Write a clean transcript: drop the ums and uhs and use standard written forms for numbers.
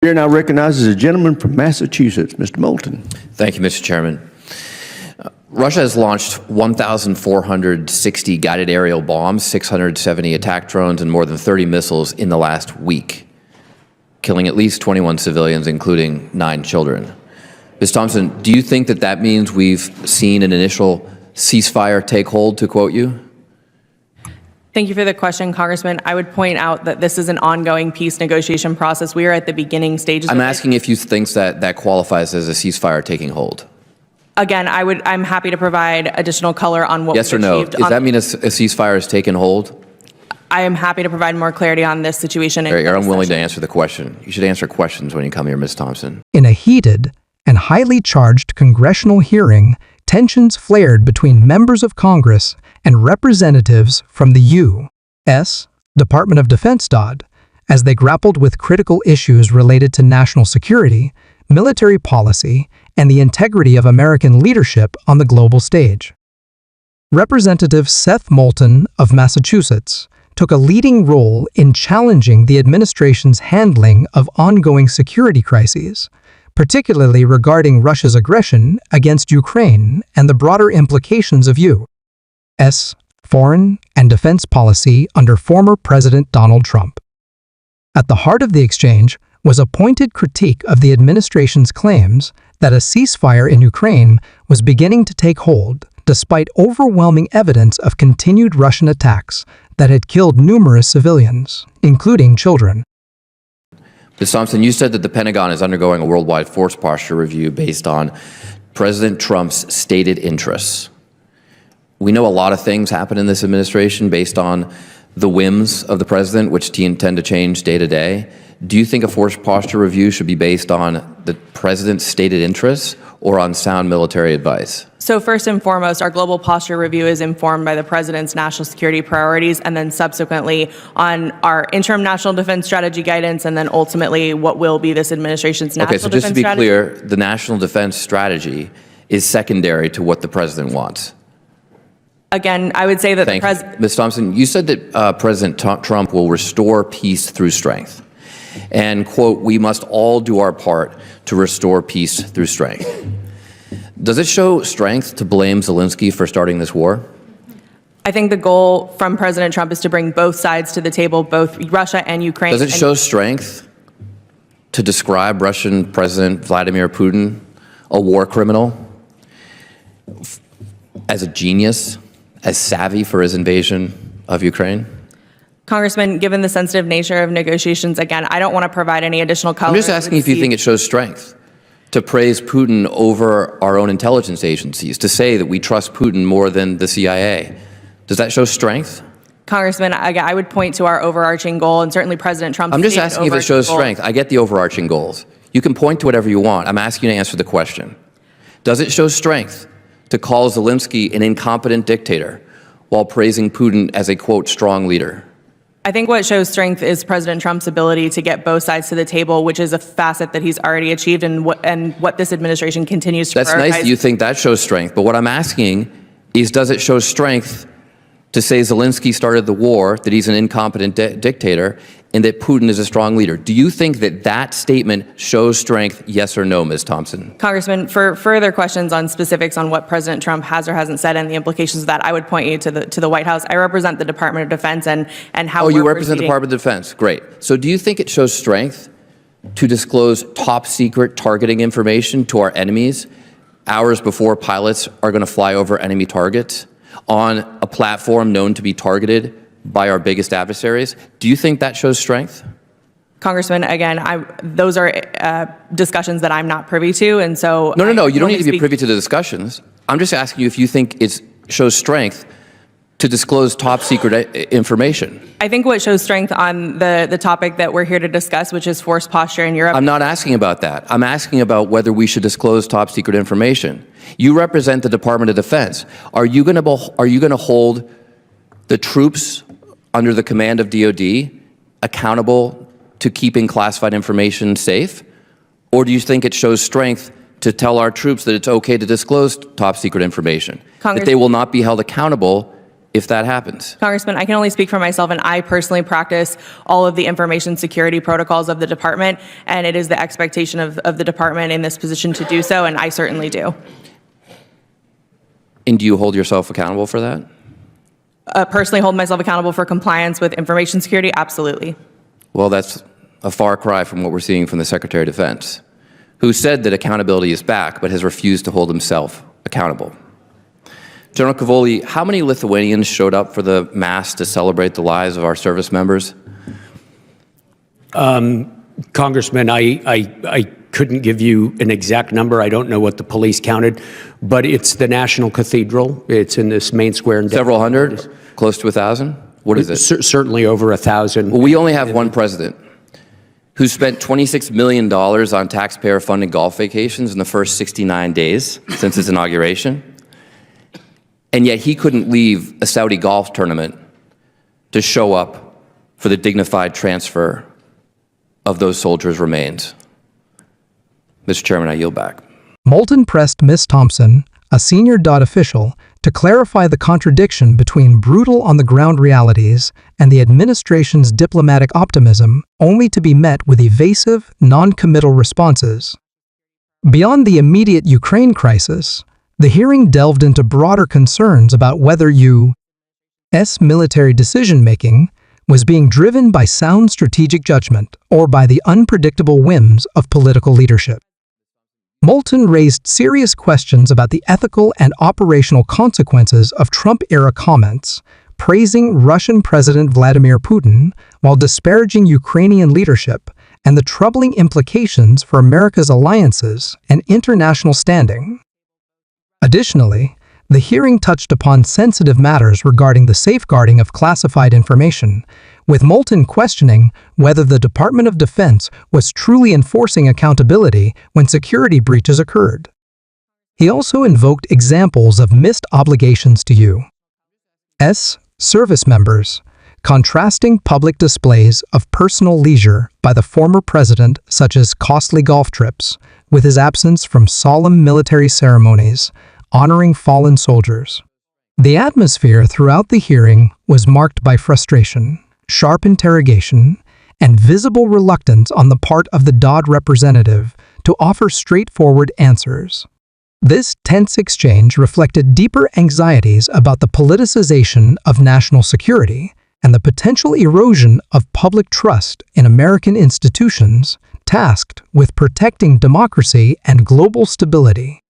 Chair now recognizes a gentleman from Massachusetts, Mr. Moulton. Thank you, Mr. Chairman. Russia has launched 1,460 guided aerial bombs, 670 attack drones, and more than 30 missiles in the last week, killing at least 21 civilians, including 9 children. Ms. Thompson, do you think that that means we've seen an initial ceasefire take hold, to quote you? Thank you for the question, Congressman. I would point out that this is an ongoing peace negotiation process. We are at the beginning stages. I'm asking if you think that qualifies as a ceasefire taking hold. Again, I'm happy to provide additional color on what yes we've or no? achieved. Does that mean a ceasefire has taken hold? I am happy to provide more clarity on this situation. You're unwilling to answer the question. You should answer questions when you come here, Ms. Thompson. In a heated and highly charged congressional hearing, tensions flared between members of Congress and representatives from the U.S. Department of Defense DoD as they grappled with critical issues related to national security, military policy, and the integrity of American leadership on the global stage. Representative Seth Moulton of Massachusetts took a leading role in challenging the administration's handling of ongoing security crises, particularly regarding Russia's aggression against Ukraine and the broader implications of U.S. foreign and defense policy under former President Donald Trump. At the heart of the exchange was a pointed critique of the administration's claims that a ceasefire in Ukraine was beginning to take hold, despite overwhelming evidence of continued Russian attacks that had killed numerous civilians, including children. Ms. Thompson, you said that the Pentagon is undergoing a worldwide force posture review based on President Trump's stated interests. We know a lot of things happen in this administration based on the whims of the president, which tend to change day to day. Do you think a force posture review should be based on the president's stated interests or on sound military advice? So first and foremost, our global posture review is informed by the president's national security priorities, and then subsequently on our interim national defense strategy guidance, and then ultimately what will be this administration's national defense strategy. Okay, so just to be clear, the national defense strategy is secondary to what the president wants. Again, I would say that the president... Ms. Thompson, you said that President Trump will restore peace through strength. And, quote, we must all do our part to restore peace through strength. Does it show strength to blame Zelensky for starting this war? I think the goal from President Trump is to bring both sides to the table, both Russia and Ukraine. Does it show strength to describe Russian President Vladimir Putin, a war criminal, as a genius, as savvy for his invasion of Ukraine? Congressman, given the sensitive nature of negotiations, again, I don't want to provide any additional color. I'm just asking if you think it shows strength to praise Putin over our own intelligence agencies, to say that we trust Putin more than the CIA. Does that show strength? Congressman, I would point to our overarching goal, and certainly President Trump's I'm just asking if it shows strength. I get the overarching goals. You can point to whatever you want. I'm asking you to answer the question. Does it show strength to call Zelensky an incompetent dictator while praising Putin as a, quote, strong leader? I think what shows strength is President Trump's ability to get both sides to the table, which is a facet that he's already achieved and what this administration continues to prioritize. That's nice that you think that shows strength, but what I'm asking is, does it show strength to say Zelensky started the war, that he's an incompetent dictator, and that Putin is a strong leader? Do you think that that statement shows strength, yes or no, Ms. Thompson? Congressman, for further questions on specifics on what President Trump has or hasn't said and the implications of that, I would point you to the White House. I represent the Department of Defense and how we're you represent the Department of Defense. Great. So do you think it shows strength to disclose top secret targeting information to our enemies hours before pilots are going to fly over enemy targets on a platform known to be targeted by our biggest adversaries? Do you think that shows strength? Congressman, again, those are discussions that I'm not privy to, and so... No, you don't need to be privy to the discussions. I'm just asking you if you think it shows strength to disclose top secret information. I think what shows strength on the topic that we're here to discuss, which is force posture in Europe... I'm not asking about that. I'm asking about whether we should disclose top secret information. You represent the Department of Defense. Are you going to hold the troops under the command of DoD accountable to keeping classified information safe? Or do you think it shows strength to tell our troops that it's okay to disclose top secret information? That they will not be held accountable if that happens? Congressman, I can only speak for myself, and I personally practice all of the information security protocols of the department, and it is the expectation of the department in this position to do so, and I certainly do. And do you hold yourself accountable for that? Personally hold myself accountable for compliance with information security? Absolutely. Well, that's a far cry from what we're seeing from the Secretary of Defense, who said that accountability is back, but has refused to hold himself accountable. General Cavoli, how many Lithuanians showed up for the Mass to celebrate the lives of our service members? Congressman, I couldn't give you an exact number. I don't know what the police counted, but it's the National Cathedral. It's in this main square. Several hundred? Close to 1,000? What is it? Certainly over 1,000. Well, we only have one president who spent $26 million on taxpayer-funded golf vacations in the first 69 days since its inauguration. And yet he couldn't leave a Saudi golf tournament to show up for the dignified transfer of those soldiers' remains. Mr. Chairman, I yield back. Moulton pressed Miss Thompson, a senior DoD official, to clarify the contradiction between brutal on-the-ground realities and the administration's diplomatic optimism, only to be met with evasive, non-committal responses. Beyond the immediate Ukraine crisis, the hearing delved into broader concerns about whether U.S. military decision-making was being driven by sound strategic judgment or by the unpredictable whims of political leadership. Moulton raised serious questions about the ethical and operational consequences of Trump-era comments, praising Russian President Vladimir Putin while disparaging Ukrainian leadership, and the troubling implications for America's alliances and international standing. Additionally, the hearing touched upon sensitive matters regarding the safeguarding of classified information, with Moulton questioning whether the Department of Defense was truly enforcing accountability when security breaches occurred. He also invoked examples of missed obligations to U.S. service members, contrasting public displays of personal leisure by the former president, such as costly golf trips, with his absence from solemn military ceremonies honoring fallen soldiers. The atmosphere throughout the hearing was marked by frustration, sharp interrogation, and visible reluctance on the part of the DoD representative to offer straightforward answers. This tense exchange reflected deeper anxieties about the politicization of national security and the potential erosion of public trust in American institutions tasked with protecting democracy and global stability.